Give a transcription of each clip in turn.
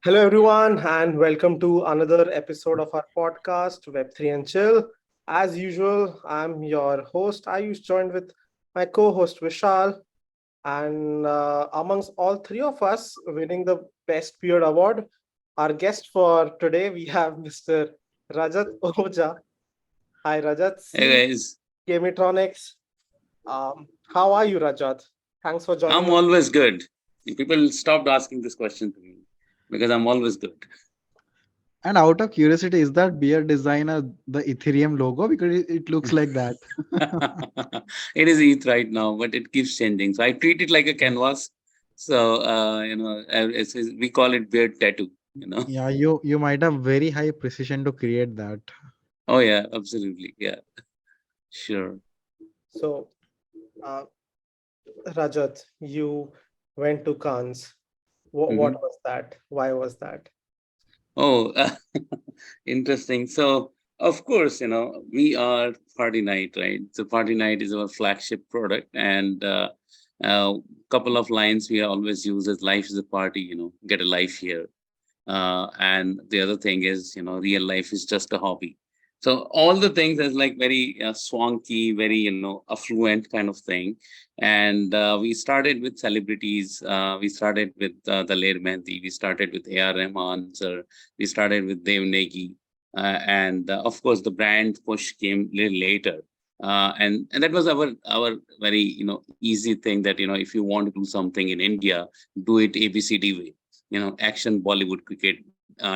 Hello, everyone, and welcome to another episode of our podcast, Web3 and Chill. As usual, I'm your host, Ayush, joined with my co host, Vishal. And amongst all three of us winning the Best Beard Award, our guest for today, we have Mr. Rajat Ojha. Hi, Rajat, Hey CEO, guys, Gamitronics. How are you, Rajat? Thanks for joining I'm us. always good. People stopped asking this question to me because I'm always good. And out of curiosity, is that beer designer the Ethereum logo? Because it looks like that. It is ETH right now, but it keeps changing. So I treat it like a canvas. So we call it beard tattoo. Yeah, you might have very high precision to create that. Oh yeah, absolutely. Yeah, sure. So, uh, Rajat, you went to Cannes. What hmm was that? Why was that? Oh, interesting. So, of course, we are Partynite, right? So, Partynite is our flagship product, and couple of lines we always use is "Life is a party." Get a life here. And the other thing is, real life is just a hobby. So all the things is like very swanky, very affluent kind of thing. And we started with celebrities. We started with the Lair Mehndi. We started with A.R. Rahman sir. We started with Dev Negi. And of course, the brand push came a little later. And that was our very easy thing that if you want to do something in India, do it ABCD way, action, Bollywood, cricket,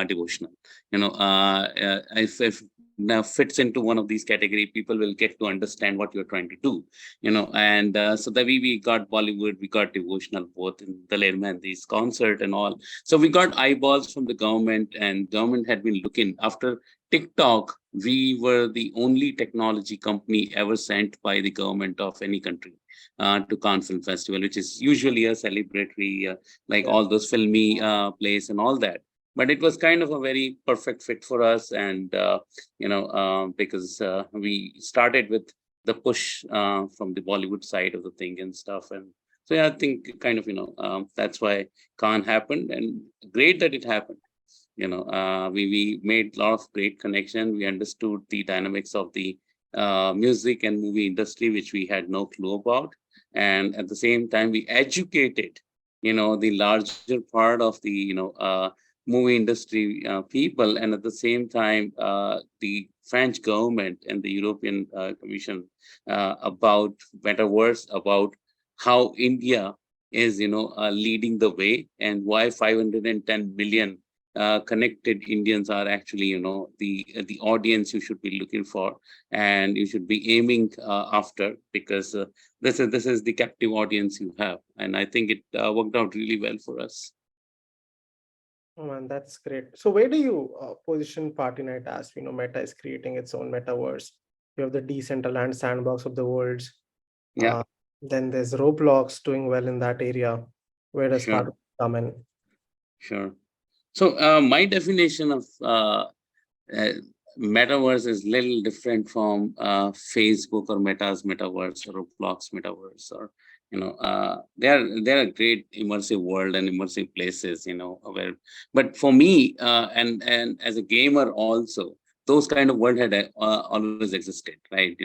devotional. If now fits into one of these category, people will get to understand what you're trying to do. And so that we got Bollywood, we got devotional, both in the Lermandi's concert and all. So we got eyeballs from the government, and government had been looking after TikTok. We were the only technology company ever sent by the government of any country to Cannes Film Festival, which is usually a celebratory, like Yeah. all those filmy plays and all that. But it was kind of a very perfect fit for us, and because we started with the push from the Bollywood side of the thing and stuff, and so yeah, I think kind of that's why Khan happened, and great that it happened. We made a lot of great connection. We understood the dynamics of the music and movie industry, which we had no clue about, and at the same time, we educated the larger part of the movie industry people, and at the same time the French government and the European Commission about metaverse, about how India is leading the way, and why 510 million connected Indians are actually the audience you should be looking for, and you should be aiming after, because this is the captive audience you have, and I think it worked out really well for us. Oh, man, that's great. So, where do you position Party Night as? Meta is creating its own metaverse. You have the Decentraland sandbox of the world. Yeah, Uh, then there's Roblox doing well in that area. Where does sure, Party come in? sure. So my definition of uh, metaverse is little different from Facebook or Meta's metaverse or Roblox metaverse, or they're a great immersive world and immersive places, where. But for me, and as a gamer also, those kind of world had always existed, right?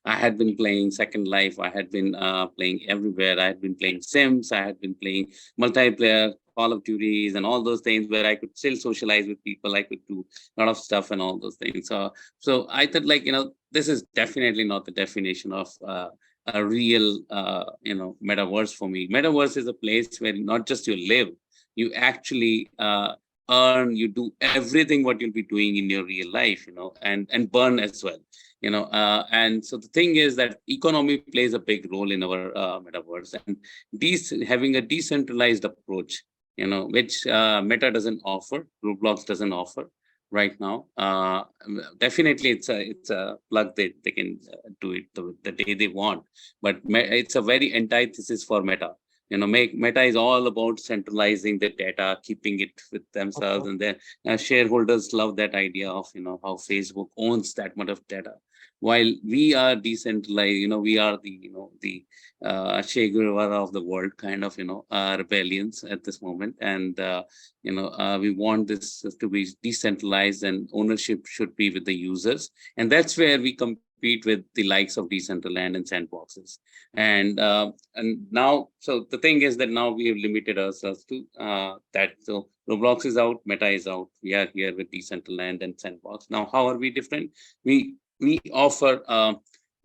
I had been playing Second Life. I had been playing everywhere. I had been playing Sims. I had been playing multiplayer Call of Duties and all those things where I could still socialize with people. I could do a lot of stuff and all those things. So I thought, like, this is definitely not the definition of a real metaverse for me. Metaverse is a place where not just you live, you actually earn, you do everything what you'll be doing in your real life, and burn as well. And so the thing is that economy plays a big role in our metaverse, and having a decentralized approach, which Meta doesn't offer, Roblox doesn't offer right now. Definitely, it's a plug that they can do it the day they want, but it's a very antithesis for Meta. Meta is all about centralizing the data, keeping it with themselves, and then shareholders love that idea of how Facebook owns that much of data, while we are decentralized. We are the Che Guevara of the world, kind of rebellions at this moment, and we want this to be decentralized, and ownership should be with the users, and that's where we compete with the likes of Decentraland and sandboxes. And now, so the thing is that now we have limited ourselves to that. So Roblox is out, Meta is out. We are here with Decentraland and Sandbox. Now, how are we different? We offer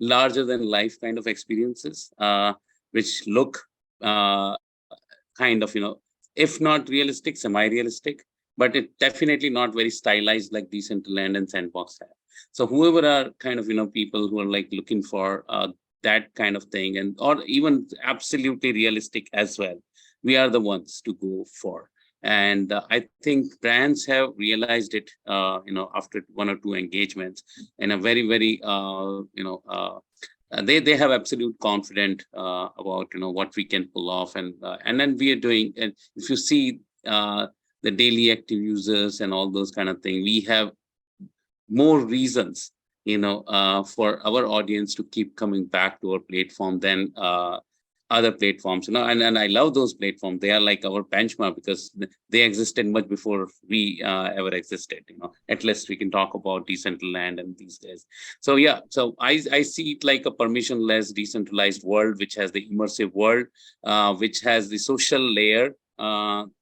larger than life kind of experiences, which look kind of if not realistic, semi-realistic, but it definitely not very stylized like Decentraland and Sandbox have. So whoever are kind of people who are like looking for that kind of thing, and or even absolutely realistic as well, we are the ones to go for. And I think brands have realized it after one or two engagements in a very very they have absolute confidence about what we can pull off, and then we are doing. And if you see the daily active users and all those kind of things, we have more reasons for our audience to keep coming back to our platform than other platforms. And I love those platforms. They are like our benchmark because they existed much before we ever existed. At least we can talk about Decentraland and these days. So yeah, so I see it like a permissionless decentralized world, which has the immersive world, which has the social layer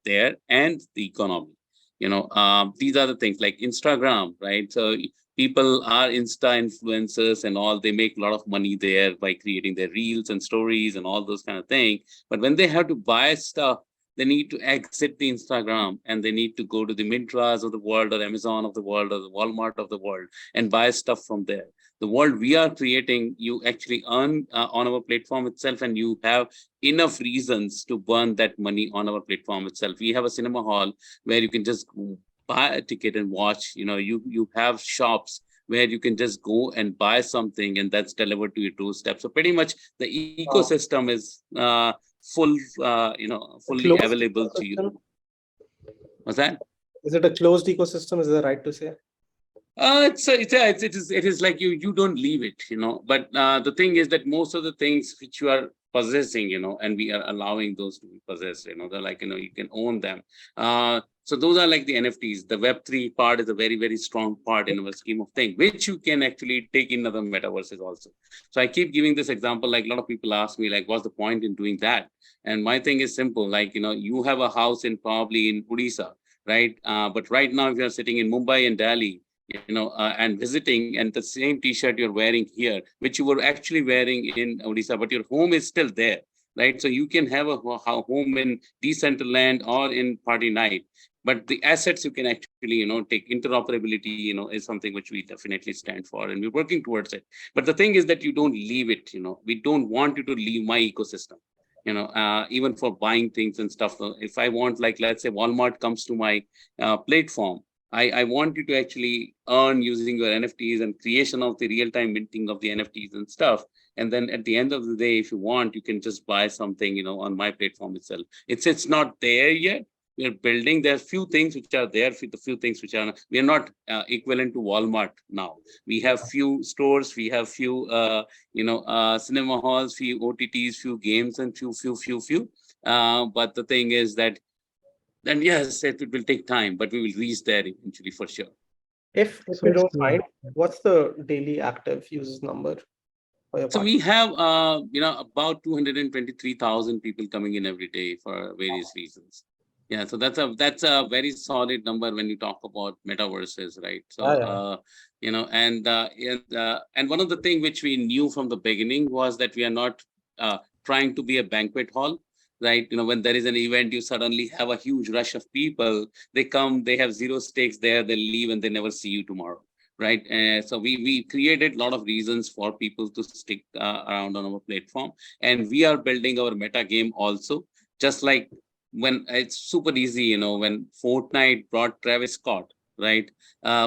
there, and the economy. These are the things like Instagram, right? So people are Insta influencers and all. They make a lot of money there by creating their reels and stories and all those kind of things. But when they have to buy stuff, they need to exit the Instagram, and they need to go to the Mintras of the world, or Amazon of the world, or the Walmart of the world, and buy stuff from there. The world we are creating, you actually earn on our platform itself, and you have enough reasons to burn that money on our platform itself. We have a cinema hall where you can just buy a ticket and watch. You have shops where you can just go and buy something, and that's delivered to your doorstep. So pretty much the ecosystem is fully available to you. What's that? Is it a closed ecosystem? Is it right to say? It is like you don't leave it, but the thing is that most of the things which you are possessing, and we are allowing those to be possessed, they're like, you can own them. So those are like the NFTs. The Web3 part is a very, very strong part in our scheme of things, which you can actually take in other metaverses also. So I keep giving this example, like a lot of people ask me, like, what's the point in doing that? And my thing is simple, like, you have a house probably in Odisha, right? But right now, if you're sitting in Mumbai and Delhi, and visiting, and the same T-shirt you're wearing here, which you were actually wearing in Odisha, but your home is still there, right? So you can have a home in Decentraland or in Partynite, but the assets you can actually, take. Interoperability, is something which we definitely stand for, and we're working towards it. But the thing is that you don't leave it. We don't want you to leave my ecosystem. Even for buying things and stuff. If I want, like, let's say Walmart comes to my platform, I want you to actually earn using your NFTs and creation of the real-time minting of the NFTs and stuff. And then at the end of the day, if you want, you can just buy something, on my platform itself. It's not there yet. We're building. There's few things which are there, the few things which are, we are not equivalent to Walmart now. We have few stores, we have few, cinema halls, few OTTs, few games, and few. But the thing is that, then yes, it will take time, but we will reach there eventually for sure. If you don't mind, what's the daily active users number for your So we have, about 223,000 people coming in every day for various reasons. Yeah, so that's a very solid number when you talk about metaverses, right? So, and one of the things which we knew from the beginning was that we are not trying to be a banquet hall, right? When there is an event, you suddenly have a huge rush of people. They come, they have zero stakes there, they leave, and they never see you tomorrow, right? So we created a lot of reasons for people to stick around on our platform, and we are building our meta game also. Just like when it's super easy, when Fortnite brought Travis Scott, right?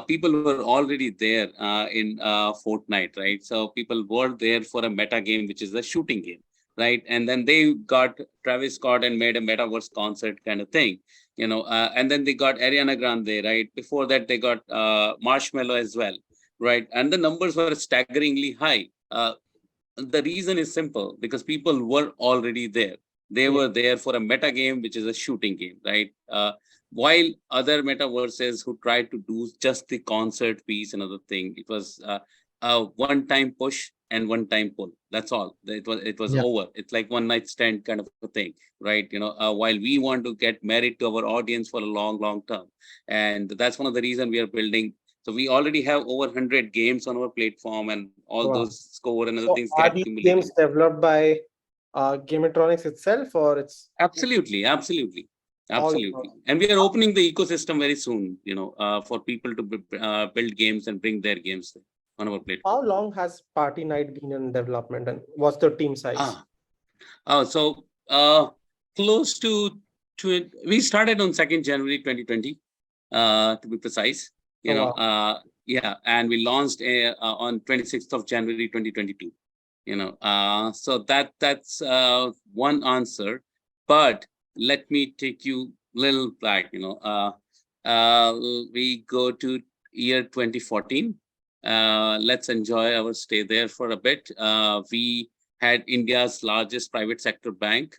People were already there in Fortnite, right? So people were there for a meta game, which is a shooting game, right? And then they got Travis Scott and made a Metaverse concert kind of thing, and then they got Ariana Grande, right? Before that, they got Marshmello as well, right? And the numbers were staggeringly high. The reason is simple, because people were already there. They Yeah. were there for a meta game, which is a shooting game, right? While other metaverses who tried to do just the concert piece, another thing, it was a one-time push and one-time pull. That's all. It was Yeah. over. It's like one night stand kind of a thing, right? While we want to get married to our audience for a long, long term, and that's one of the reason we are building. So we already have over 100 games on our platform, and all Wow. those score and other So things are get these accumulated. games developed by Gamitronics itself, or it's Absolutely, absolutely, all absolutely. And we are opening the ecosystem very soon, for people to build games and bring their games on our platform. how long has Partynite been in development, and what's the team size? Ah, so close to we started on 2nd January 2020, to be precise. Oh, wow. Yeah, and we launched on 26th of January 2022. So that's one answer, but let me take you little back. We go to year 2014. Let's enjoy our stay there for a bit. We had India's largest private sector bank,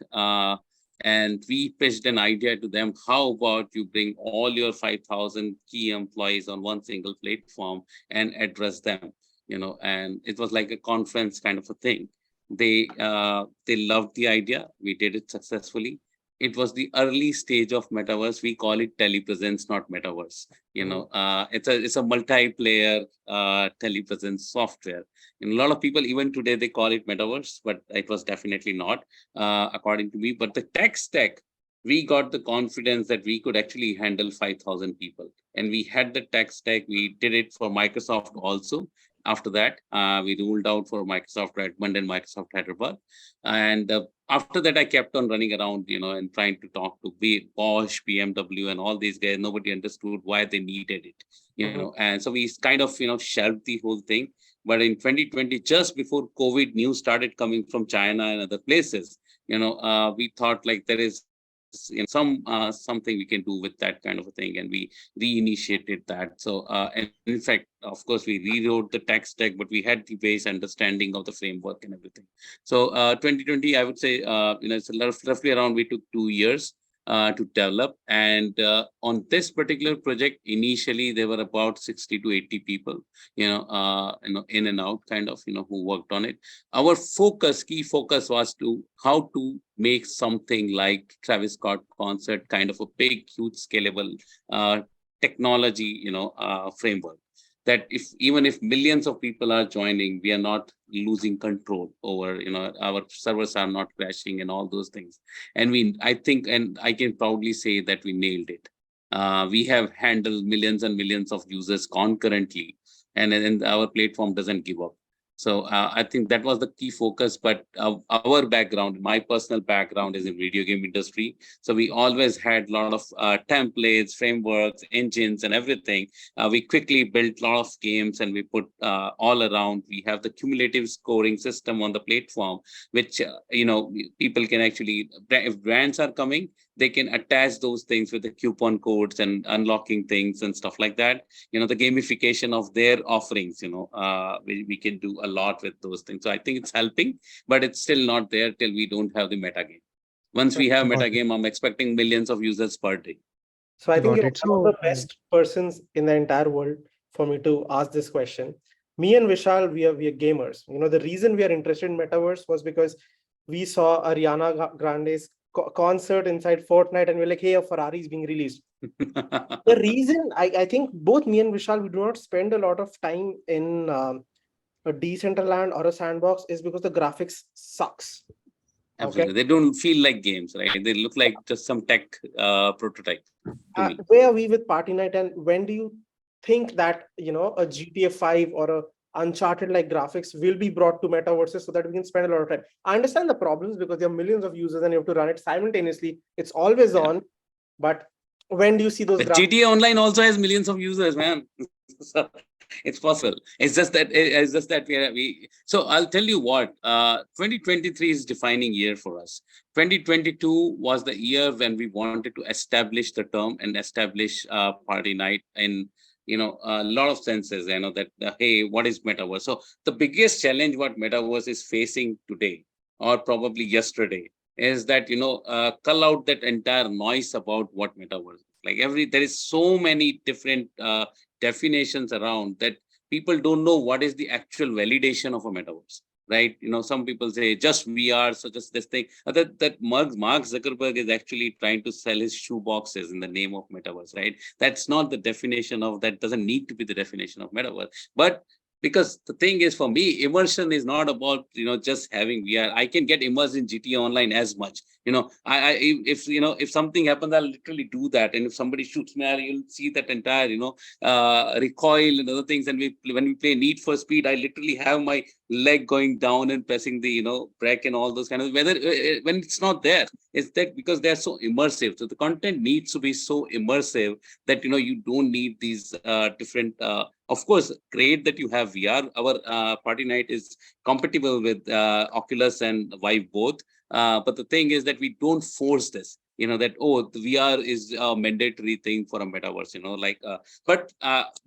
and we pitched an idea to them. How about you bring all your 5,000 key employees on one single platform and address them? And it was like a conference kind of a thing. They loved the idea. We did it successfully. It was the early stage of metaverse. We call it telepresence, not metaverse. It's a multiplayer telepresence software. And a lot of people, even today, they call it metaverse, but it was definitely not, according to me. But the tech stack, we got the confidence that we could actually handle 5,000 people, and we had the tech stack. We did it for Microsoft also. After that, we ruled out for Microsoft Redmond and Microsoft Hyderabad. And after that, I kept on running around, and trying to talk to Bosch, BMW, and all these guys. Nobody understood why they needed it, And so we kind of, shelved the whole thing. But in 2020, just before COVID news started coming from China and other places, we thought like there is something we can do with that kind of a thing, and we reinitiated that. So and in fact, of course, we rewrote the tech stack, but we had the base understanding of the framework and everything. So 2020, I would say, it's roughly around, we took 2 years to develop. And on this particular project, initially there were about 60 to 80 people, in and out kind of, who worked on it. Our key focus was to how to make something like Travis Scott concert, kind of a big, huge, scalable technology, framework. That even if millions of people are joining, we are not losing control over, our servers are not crashing and all those things. And I think, and I can proudly say that we nailed it. We have handled millions and millions of users concurrently, and our platform doesn't give up. So I think that was the key focus. But our background, my personal background, is in video game industry. So we always had a lot of templates, frameworks, engines, and everything. We quickly built a lot of games, and we put all around. We have the cumulative scoring system on the platform, which people can actually, if brands are coming, they can attach those things with the coupon codes and unlocking things and stuff like that. The gamification of their offerings, we can do a lot with those things. So I think it's helping, but it's still not there till we don't have the meta game. Once we have Got meta it. game, I'm expecting millions of users per day. So I think Got you're it. one of So, the best persons in the entire world for me to ask this question. Me and Vishal, we are gamers. The reason we are interested in metaverse was because we saw Ariana Grande's concert inside Fortnite, and we're like, hey, a Ferrari is being released. The reason I think both me and Vishal, we do not spend a lot of time in a Decentraland or a sandbox is because the graphics sucks. Absolutely. They don't feel like games, right? They look like just some tech prototype to me. Where are we with Partynite, and when do you think that a GTA 5 or a Uncharted like graphics will be brought to metaverses so that we can spend a lot of time? I understand the problems because there are millions of users and you have to run it simultaneously. It's always on, but when do you see those But graphics? GTA Online also has millions of users, man. So It's possible. It's just that we. So I'll tell you what. 2023 is defining year for us. 2022 was the year when we wanted to establish the term and establish party night in a lot of senses. That hey, what is metaverse? So the biggest challenge what metaverse is facing today, or probably yesterday, is that cull out that entire noise about what metaverse is. Like there is so many different definitions around that people don't know what is the actual validation of a metaverse, right? Some people say just VR, so just this thing. That Mark Zuckerberg is actually trying to sell his shoe boxes in the name of metaverse, right? That's not the definition of that. Doesn't need to be the definition of metaverse, but because the thing is, for me, immersion is not about just having VR. I can get immersed in GTA Online as much. If something happens, I'll literally do that. And if somebody shoots me, you'll see that entire recoil and other things. And when we play Need for Speed, I literally have my leg going down and pressing the brake and all those kind of, whether when it's not there, it's that because they're so immersive. So the content needs to be so immersive that you don't need these different of course, great that you have VR. Our party night is compatible with Oculus and Vive both. But the thing is that we don't force this. That the VR is a mandatory thing for a metaverse. But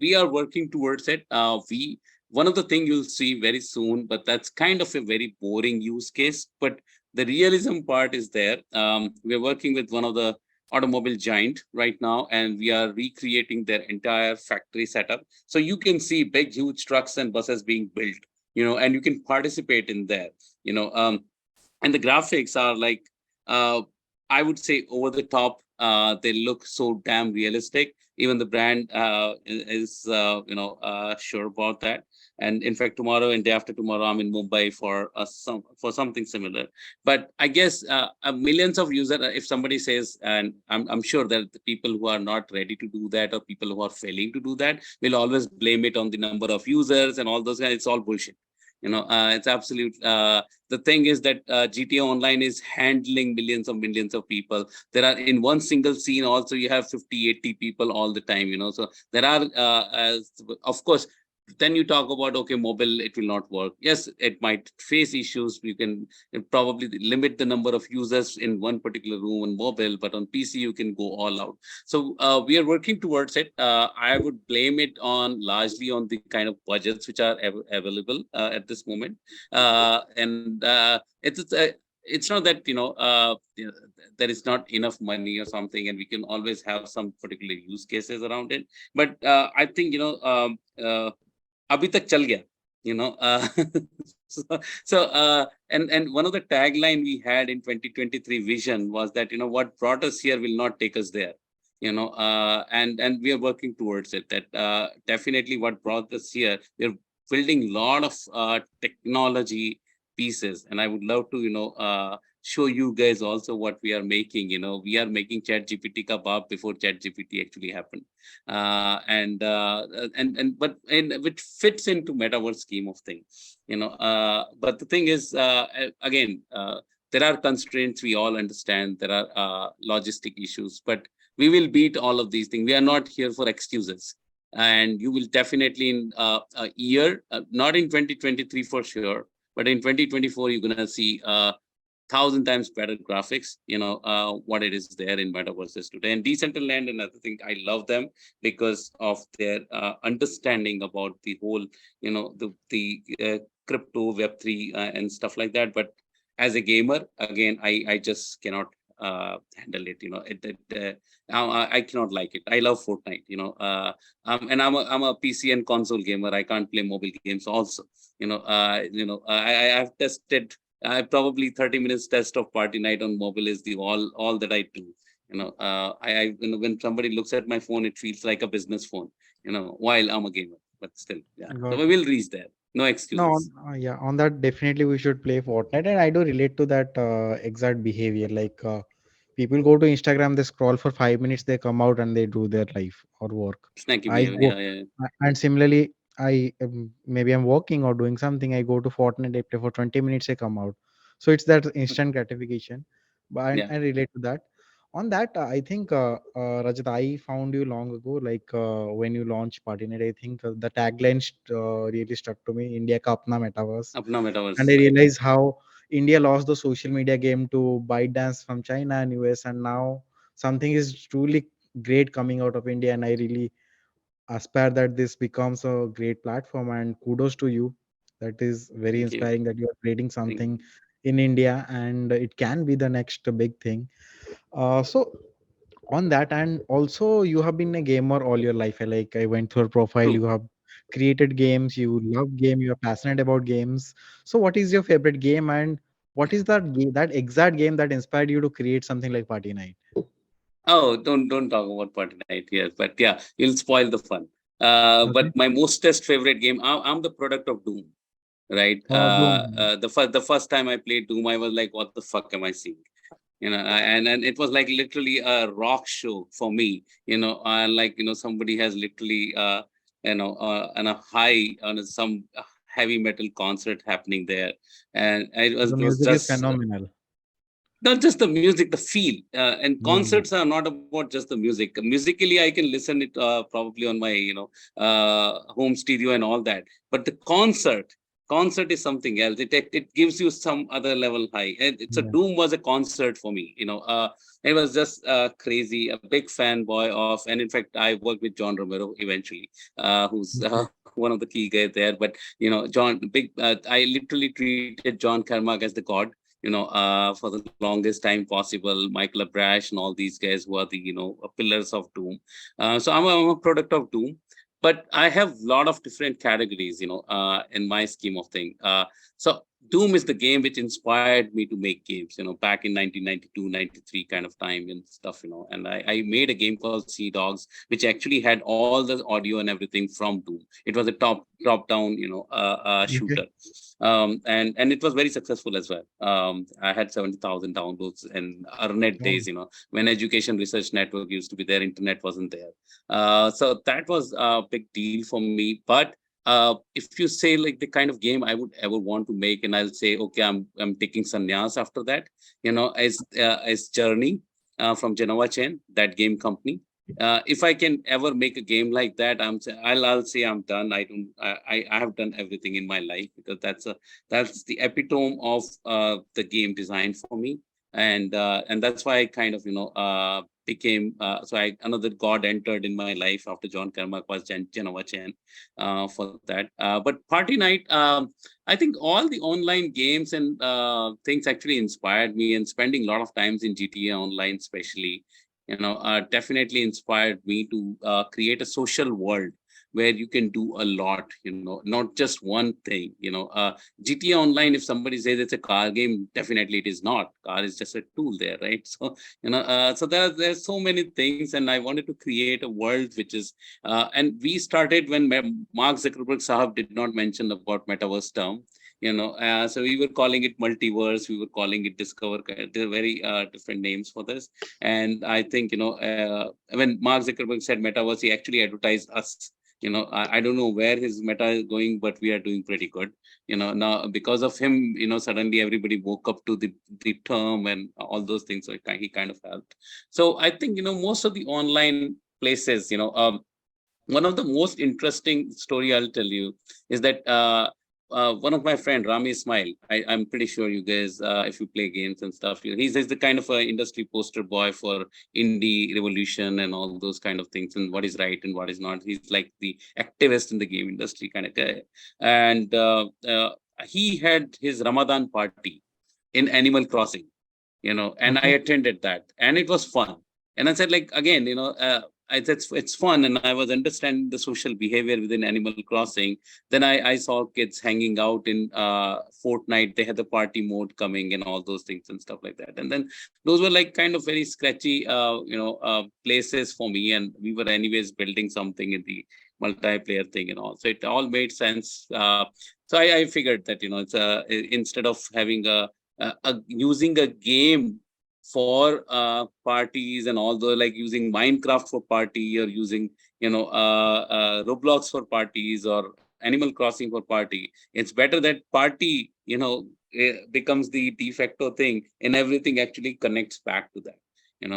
we are working towards it. One of the things you'll see very soon, but that's kind of a very boring use case. But the realism part is there. We're working with one of the automobile giant right now, and we are recreating their entire factory setup. So you can see big, huge trucks and buses being built, and you can participate in there, and the graphics are like, I would say over the top. They look so damn realistic. Even the brand is sure about that. And in fact, tomorrow and day after tomorrow, I'm in Mumbai for something similar. But I guess millions of users, if somebody says, and I'm sure that the people who are not ready to do that, or people who are failing to do that, will always blame it on the number of users and all those guys. It's all bullshit. It's absolute. The thing is that GTA Online is handling millions of people. There are in one single scene also you have 50-80 people all the time. So there are, of course, then you talk about, okay, mobile, it will not work. Yes, it might face issues. You can probably limit the number of users in one particular room on mobile, but on PC you can go all out. So we are working towards it. I would blame it on largely on the kind of budgets which are available at this moment. And it's not that there is not enough money or something, and we can always have some particular use cases around it. But I think अभी तक चल गया, so, and one of the tagline we had in 2023 vision was that what brought us here will not take us there, and we are working towards it. That definitely what brought us here, we're building a lot of technology pieces, and I would love to show you guys also what we are making. We are making Chat GPT ka baap before Chat GPT actually happened. Which fits into metaverse scheme of things. But the thing is, again, there are constraints. We all understand there are logistic issues, but we will beat all of these things. We are not here for excuses. And you will definitely in a year, not in 2023 for sure, but in 2024, you're going to see 1,000 times better graphics, what it is there in metaverses today. And Decentraland and other thing, I love them because of their understanding about the whole, the crypto Web3 and stuff like that. But as a gamer, again, I just cannot handle it. I cannot like it. I love Fortnite, and I'm a PC and console gamer. I can't play mobile games also. I've tested. Probably 30 minutes test of party night on mobile is the all that I do. When somebody looks at my phone, it feels like a business phone. While I'm a gamer, but still, yeah. So we will reach there. No excuses. Yeah, on that definitely we should play Fortnite, and I do relate to that exact behavior. Like people go to Instagram, they scroll for 5 minutes, they come out and they do their life or work. Snacky I behavior. go, Yeah. and similarly, maybe I'm working or doing something. I go to Fortnite, I play for 20 minutes, I come out. So it's that instant gratification. But Yeah. I relate to that. On that, I think, Rajat, I found you long ago, like when you launched Partynite. I think the tagline really stuck to me: India ka apna metaverse. Apna And metaverse, I right? realized how India lost the social media game to ByteDance from China and US, and now something is truly great coming out of India. And I really aspire that this becomes a great platform. And kudos to you. That is very Thank you. inspiring that you are creating Thank you. something in India, and it can be the next big thing. So on that, and also you have been a gamer all your life. Like I went through your profile, True. you have created games, you love game, you are passionate about games. So what is your favorite game, and what is that game, that exact game that inspired you to create something like Party Night? Oh, don't talk about Partynite here. But yeah, you'll spoil the fun. Okay. But my mostest favorite game, I'm the product of Doom, right? Doom. The first time I played Doom, I was like, what the fuck am I seeing? And it was like literally a rock show for me. Like somebody has literally on a high on some heavy metal concert happening there, and The it was music is just phenomenal. not just the music, the feel. And Yeah. concerts are not about just the music. Musically, I can listen it probably on my home stereo and all that. But the concert is something else. It gives you some other level high. And it's a Yeah. Doom was a concert for me. It was just crazy. A big fanboy of, and in fact, I worked with John Romero eventually, who's Okay. one of the key guys there. But John, big. I literally treated John Carmack as the god for the longest time possible. Michael Abrash and all these guys who are the, pillars of Doom. So I'm a product of Doom, but I have a lot of different categories, in my scheme of thing. So Doom is the game which inspired me to make games, back in 1992, 93 kind of time and stuff, and I made a game called Sea Dogs, which actually had all the audio and everything from Doom. It was a top down, Okay. shooter, and it was very successful as well. I had 70,000 downloads in Arnet Oh, days, when Education Research Network used to be there, internet wasn't there. So that was a big deal for me. But if you say like the kind of game I would ever want to make, and I'll say, okay, I'm taking sannyas after that, as Journey from Genoa Chain, that game company. If I can ever make a game like that, I'll say I'm done. I don't. I have done everything in my life, because that's the epitome of the game design for me, and that's why I kind of became so I another god entered in my life after John Carmack was Genova Chen for that. But Party Night, I think all the online games and things actually inspired me, and spending a lot of times in GTA Online, especially, definitely inspired me to create a social world where you can do a lot, not just one thing. GTA Online, if somebody says it's a car game, definitely it is not. Car is just a tool there, right? So so there's so many things, and I wanted to create a world which is and we started when Mark Zuckerberg Sahab did not mention about metaverse term. So we were calling it multiverse, we were calling it discover. There are very different names for this. And I think when Mark Zuckerberg said metaverse, he actually advertised us. I don't know where his meta is going, but we are doing pretty good. Now because of him, suddenly everybody woke up to the term and all those things. So he kind of helped. So I think most of the online places, one of the most interesting story I'll tell you is that one of my friend Rami Ismail, I'm pretty sure you guys, if you play games and stuff, he's the kind of a industry poster boy for indie revolution and all those kind of things, and what is right and what is not. He's like the activist in the game industry kind of guy, and he had his Ramadan party in Animal Crossing, and I okay. attended that, and it was fun. And I said, like, again, it's fun, and I was understanding the social behavior within Animal Crossing. Then I saw kids hanging out in Fortnite. They had the party mode coming and all those things and stuff like that. And then those were like kind of very sketchy, places for me. And we were anyways building something in the multiplayer thing and all. So it all made sense. So I figured that, it's instead of having using a game for parties and all those, like using Minecraft for party, or using Roblox for parties, or Animal Crossing for party. It's better that party becomes the de facto thing, and everything actually connects back to that.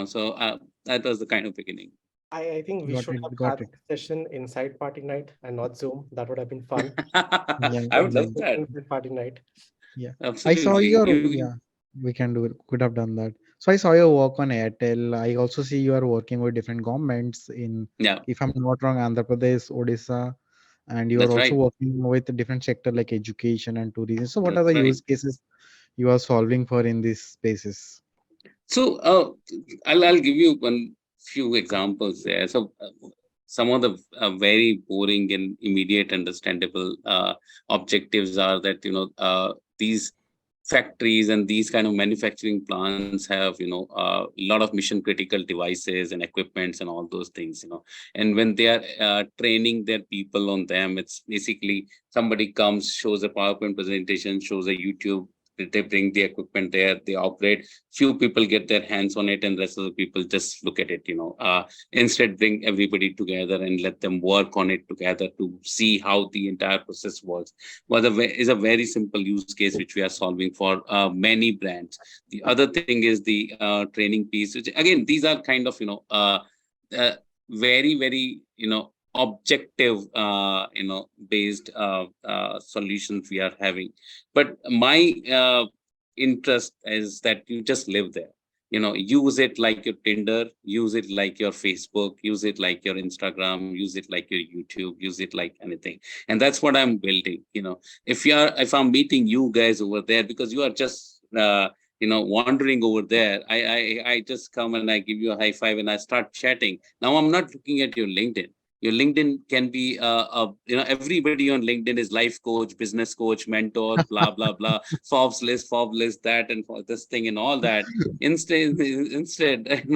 So that was the kind of beginning. I think we Got should it. have Got had it. this session inside Party Night and not Zoom. That would have been fun. Yeah. I would Yeah. love that. Inside Party Night. Yeah. I saw Absolutely. your, yeah, we can do it. Could have done that. So I saw your work on Airtel. I also see you are working with different governments in, Yeah, if I'm not wrong, Andhra Pradesh, Odisha, and you are that's also right. working with different sector like education and tourism. So what are That's the right. use cases you are solving for in these spaces? So I'll give you one few examples there. So some of the very boring and immediate understandable objectives are that these factories and these kind of manufacturing plants have a lot of mission critical devices and equipments and all those things. And when they are training their people on them, it's basically somebody comes, shows a PowerPoint presentation, shows a YouTube. They bring the equipment there, they operate, few people get their hands on it, and rest of the people just look at it. Instead, bring everybody together and let them work on it together to see how the entire process works. Is a very simple use case which we are solving for many brands. The other thing is the training piece, which again, these are kind of uh, very objective based solutions we are having. But my interest is that you just live there. Use it like your Tinder, use it like your Facebook, use it like your Instagram, use it like your YouTube, use it like anything. And that's what I'm building. If I'm meeting you guys over there because you are just wandering over there, I just come and I give you a high five and I start chatting. Now I'm not looking at your LinkedIn. Your LinkedIn can be everybody on LinkedIn is life coach, business coach, mentor, blah blah blah, Forbes list, that and for this thing and all that. Instead, and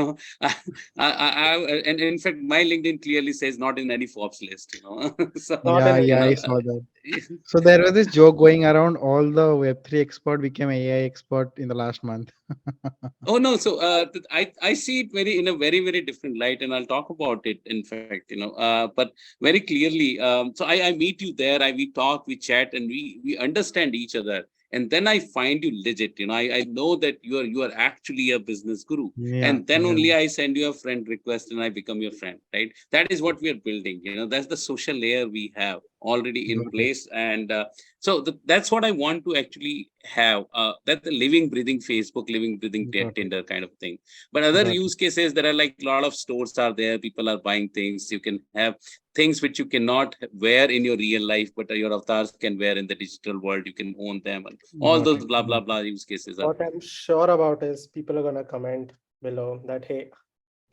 in fact, my LinkedIn clearly says not in any Forbes list. So Not Yeah, an yeah, I AI. saw that. So there was this joke going around, all the Web3 expert became AI expert in the last month. Oh no, so I see it very in a very different light, and I'll talk about it. In fact, but very clearly. So I meet you there. We talk, we chat, and we understand each other. And then I find you legit. I know that you are actually a business guru. Yeah, And then yeah, only I send you a friend request, and I become your friend. Right? That is what we are building. That's the social layer we have already in got it, place, and so that's what I want to actually have. That the living, breathing Facebook, living, breathing got it, Tinder kind of thing. But other got it. use cases, there are like a lot of stores are there. People are buying things. You can have things which you cannot wear in your real life, but your avatars can wear in the digital world. You can own them, and all Got those it. blah blah Got blah use cases are What there. I'm sure about is people are gonna comment below that, hey,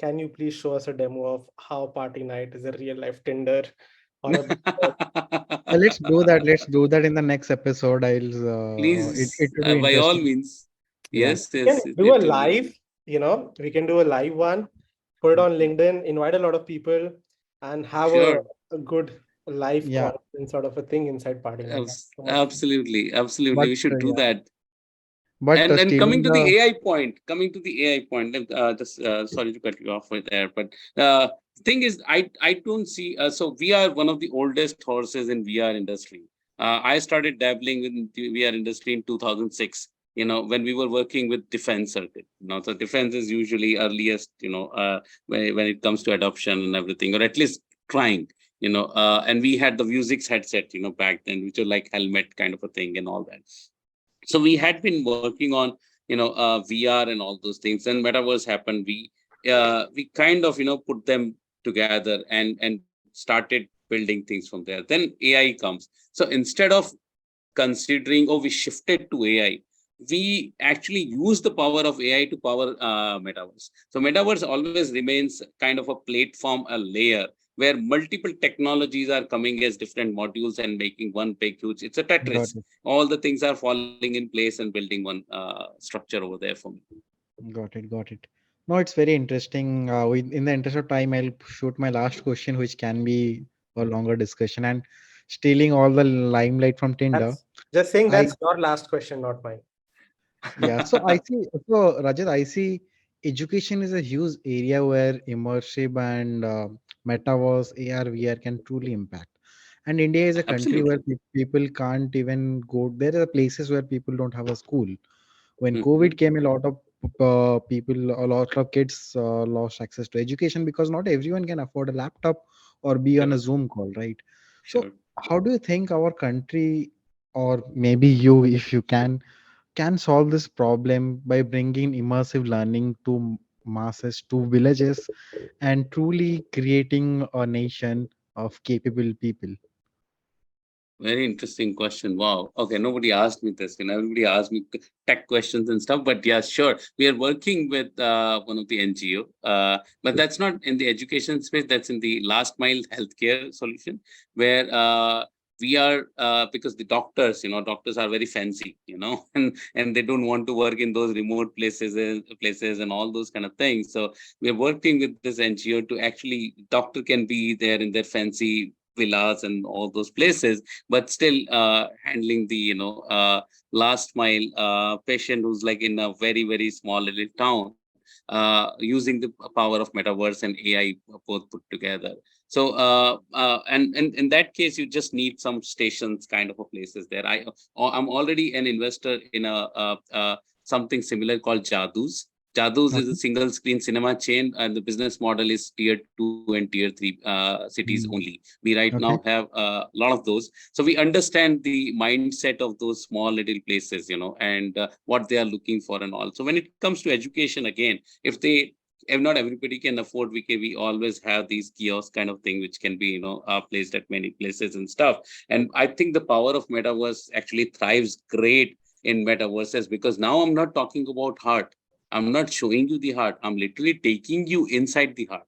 can you please show us a demo of how Party Night is a real life Tinder or a Let's do that. Let's do that in the next episode. It Please, would be by all interesting. means, Yeah. yes, we can yes, do a it will be. live, we can do a live one, put it on LinkedIn, invite a lot of people, and have Sure. a good live Yeah. conference sort of a thing inside Party Night. That's so much fun. Absolutely, absolutely. But We should do yeah. that. But And stealing the coming to the AI point, just sorry to cut you off right there, but thing is, I don't see. So we are one of the oldest horses in VR industry. I started dabbling in the VR industry in 2006. When we were working with defense circuit. So defense is usually earliest. When it comes to adoption and everything, or at least trying. And we had the Vuzix headset. Back then, which were like helmet kind of a thing and all that. So we had been working on VR and all those things. And metaverse happened. We kind of put them together and started building things from there. Then AI comes. So instead of considering, oh, we shifted to AI, we actually use the power of AI to power metaverse. So metaverse always remains kind of a platform, a layer where multiple technologies are coming as different modules and making one big huge. It's a got Tetris. it. All the things are falling in place and building one structure over there for me. Got it. Got it. No, it's very interesting. In the interest of time, I'll shoot my last question, which can be a longer discussion. And stealing all the limelight from Tinder, That's just saying I that's your last question, not mine. yeah. So I see. So Rajat, I see education is a huge area where immersive and metaverse, AR, VR can truly impact. And India is a country Absolutely. where people can't even go. There are places where people don't have a school. When Mhm. COVID came, a lot of people, a lot of kids lost access to education because not everyone can afford a laptop or be on a Sure, Zoom call, right? So, sure. how do you think our country, or maybe you, if you can solve this problem by bringing immersive learning to masses, to villages, and truly creating a nation of capable people? Very interesting question. Wow. Okay, nobody asked me this. Everybody asked me tech questions and stuff. But yeah, sure. We are working with one of the NGO, but that's not in the education space. That's in the last mile healthcare solution, where we are because the doctors, doctors are very fancy, and they don't want to work in those remote places and all those kind of things. So we are working with this NGO to actually doctor can be there in their fancy villas and all those places, but still handling the last mile patient who's like in a very very small little town, using the power of metaverse and AI both put together. So and in that case you just need some stations kind of a places there. I'm already an investor in a something similar called Jadu's is a Okay. single screen cinema chain, and the business model is tier 2 and tier 3 cities Mm, only. We right now okay. have a lot of those. So we understand the mindset of those small little places, and what they are looking for and all. So when it comes to education, again, if not everybody can afford, we always have these kiosk kind of thing, which can be, placed at many places and stuff. And I think the power of metaverse actually thrives great in metaverses, because now I'm not talking about heart. I'm not showing you the heart. I'm literally taking you inside the heart,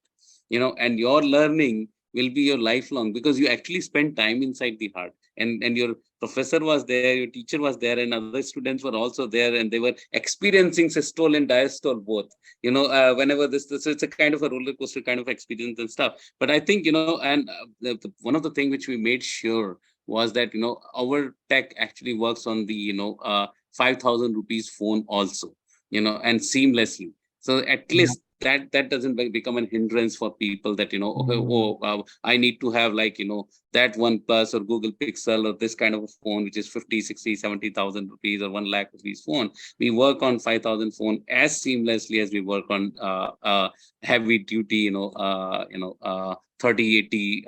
and your learning will be your lifelong, because you actually spend time inside the heart, and your professor was there, your teacher was there, and other students were also there, and they were experiencing systole and diastole both, whenever this it's a kind of a roller coaster kind of experience and stuff. But I think, and one of the thing which we made sure was that, our tech actually works on the 5,000 rupees phone also, and seamlessly. So at Yeah. least that doesn't become an hindrance for people, that, okay, Mm, I need to have, like, that OnePlus or Google Pixel or this kind of a phone, which is 50, 60, 70,000 rupees or 1 lakh rupees phone. We work on 5,000 phone as seamlessly as we work on heavy duty, 3080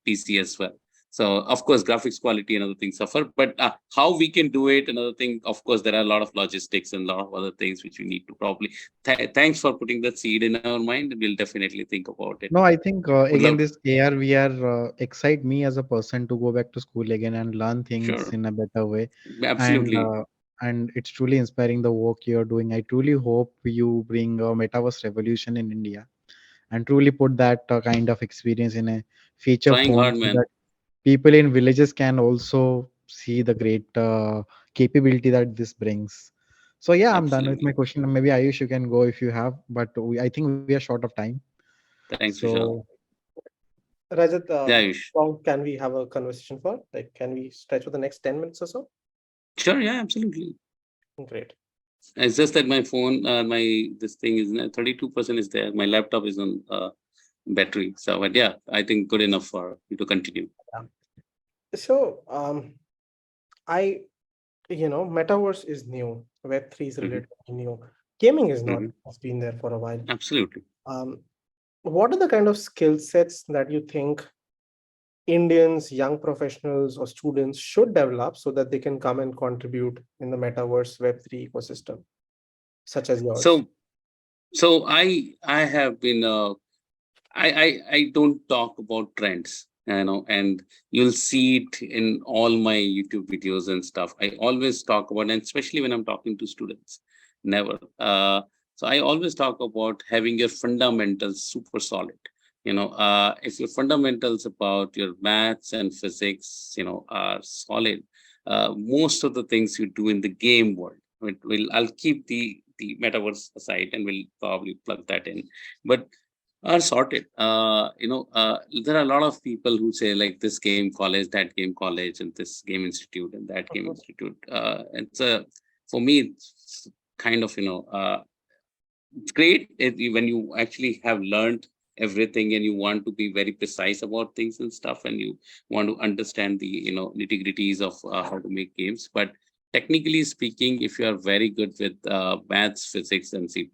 PC as well. So of course, graphics quality and other things suffer, but how we can do it, another thing. Of course, there are a lot of logistics and a lot of other things which we need to probably. Thanks for putting that seed in our mind. We'll definitely think about it. no, I think Would again love. this AR VR excite me as a person to go back to school again and learn things Sure, in a better way, and absolutely. it's truly inspiring the work you're doing. I truly hope you bring a metaverse revolution in India and truly put that kind of experience in a feature Trying phone hard, so man. that people in villages can also see the great capability that this brings. So yeah, I'm done with my Absolutely. question. Maybe Ayush, you can go if you have, but I think we are short of time. Thanks, Vishal. So Rajat, Yeah, Ayush. how long can we have a conversation for? Like, can we stretch for the next 10 minutes or so? Sure, yeah, absolutely. Great. It's just that my phone, this thing is 32% is there. My laptop is on battery. So, but yeah, I think good enough for you to continue. Yeah. So, I, metaverse is new. Web3 is Hmm. relatively new. Gaming is not. Hmm. It's been there for a while. Absolutely. Um, what are the kind of skill sets that you think Indians, young professionals, or students should develop so that they can come and contribute in the metaverse Web3 ecosystem, such as yours? So, so I have been I don't talk about trends, and you'll see it in all my YouTube videos and stuff. I always talk about, and especially when I'm talking to students, never. So I always talk about having your fundamentals super solid. If your fundamentals about your maths and physics, are solid, most of the things you do in the game world, I'll keep the metaverse aside, and we'll probably plug that in, but are sorted. There are a lot of people who say, like, this game college, that game college, and this game institute and that game Mhm. institute. It's a For me, it's kind of, it's great when you actually have learned everything and you want to be very precise about things and stuff, and you want to understand the nitty gritties of how to make games. But technically speaking, if you are very good with maths, physics, and C++,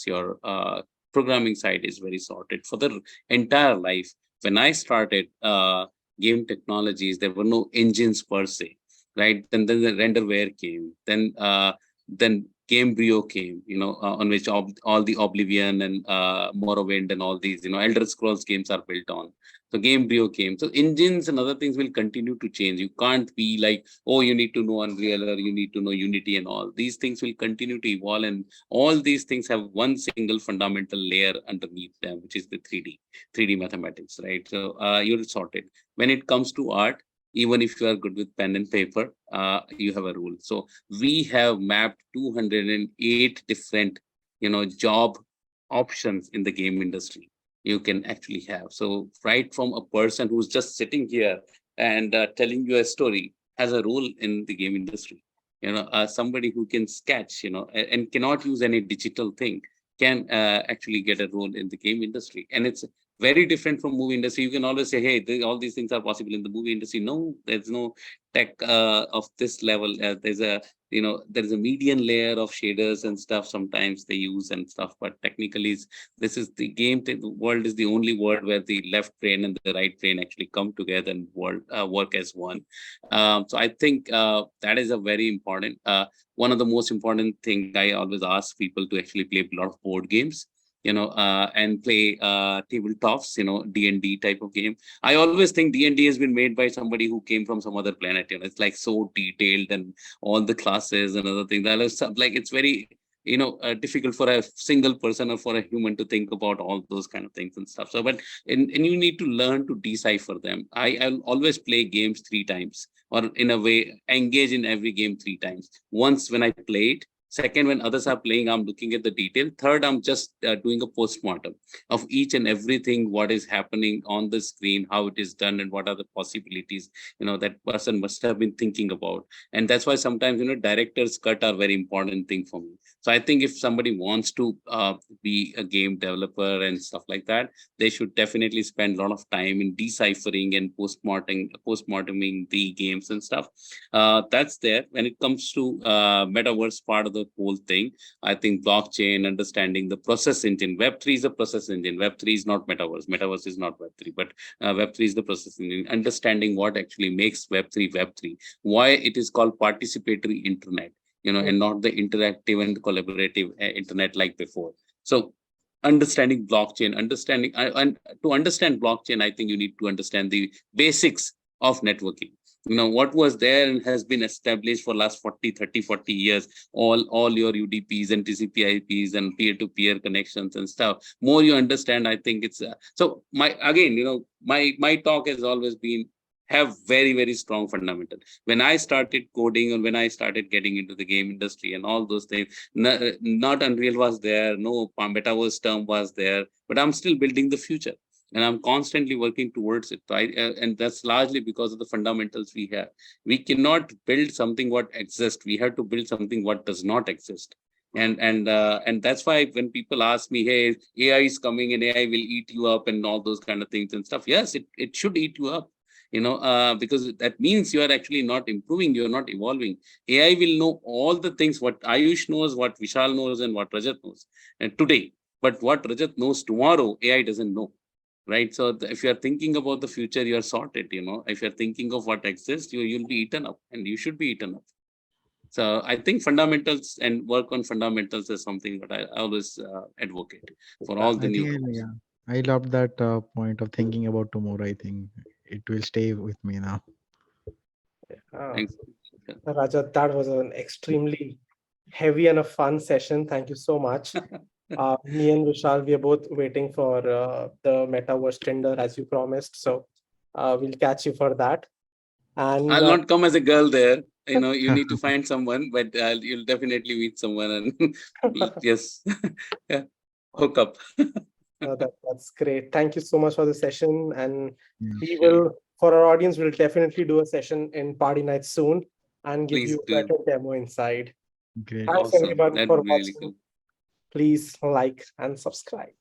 your programming side is very sorted for the entire life. When I started game technologies, there were no engines per se, right? Then the renderware came. Then Gamebryo came, on which all the Oblivion and Morrowind and all these, Elder Scrolls games are built on. So Gamebryo came. So engines and other things will continue to change. You can't be like, oh, you need to know Unreal or you need to know Unity and all. These things will continue to evolve, and all these things have one single fundamental layer underneath them, which is the 3D mathematics, right? So you're sorted. When it comes to art, even if you are good with pen and paper, you have a rule. So we have mapped 208 different, job options in the game industry you can actually have. So right from a person who's just sitting here and telling you a story has a role in the game industry. Somebody who can sketch, and cannot use any digital thing can actually get a role in the game industry. And it's very different from movie industry. You can always say, hey, all these things are possible in the movie industry. No, there's no tech of this level. There's a median layer of shaders and stuff sometimes they use and stuff, but technically this is the the world is the only world where the left brain and the right brain actually come together and work as one. So I think that is a very important one of the most important thing I always ask people to actually play a lot of board games, and play tabletops, D&D type of game. I always think D&D has been made by somebody who came from some other planet. It's like so detailed and all the classes and other things. Like it's very, difficult for a single person or for a human to think about all those kind of things and stuff. So, but and you need to learn to decipher them. I'll always play games 3 times, or in a way engage in every game 3 times. Once when I play it, second, when others are playing, I'm looking at the detail. Third, I'm just doing a post-mortem of each and everything, what is happening on the screen, how it is done, and what are the possibilities, that person must have been thinking about. And that's why sometimes, director's cut are very important thing for me. So I think if somebody wants to be a game developer and stuff like that, they should definitely spend a lot of time in deciphering and post-morteming the games and stuff. That's there. When it comes to metaverse part of the whole thing, I think blockchain, understanding the process engine. Web3 is a process engine. Web3 is not metaverse. Metaverse is not Web3, but Web3 is the process engine. Understanding what actually makes Web3 Web3, why it is called participatory internet, and not the interactive and collaborative internet like before. So understanding blockchain, and to understand blockchain, I think you need to understand the basics of networking. What was there and has been established for last 40 years, all your UDPs and TCP IPs and peer-to-peer connections and stuff. More you understand, I think it's so my talk has always been have very, very strong fundamental. When I started coding and when I started getting into the game industry and all those things, not Unreal was there, no Metaverse term was there, but I'm still building the future. And I'm constantly working towards it. And that's largely because of the fundamentals we have. We cannot build something what exists. We have to build something what does not exist. And that's why when people ask me, hey, AI is coming and AI will eat you up and all those kind of things and stuff. Yes, it should eat you up. Because that means you are actually not improving, you're not evolving. AI will know all the things what Aayush knows, what Vishal knows, and what Rajat knows today. But what Rajat knows tomorrow, AI doesn't know. Right. So if you're thinking about the future, you're sorted, if you're thinking of what exists, you'll be eaten up, and you should be eaten up. So I think fundamentals and work on fundamentals is something that I always advocate for all the I think newcomers. I love that point of thinking about tomorrow. I think it will stay with me now. Thanks. Rajat, that was an extremely heavy and a fun session. Thank you so much. Me and Vishal, we are both waiting for the Metaverse tender as you promised. So we'll catch you for that. And I'll not come as a girl there. You need to find someone, but you'll definitely meet someone and yes, yeah, hook up. that's great. Thank you so much for the session. And Yeah, we Sure. will, for our audience, we'll definitely do a session in Partynite soon and give Please you a do. better demo inside. great. Thanks Awesome. everyone That'd for be really watching. cool. Please like and subscribe.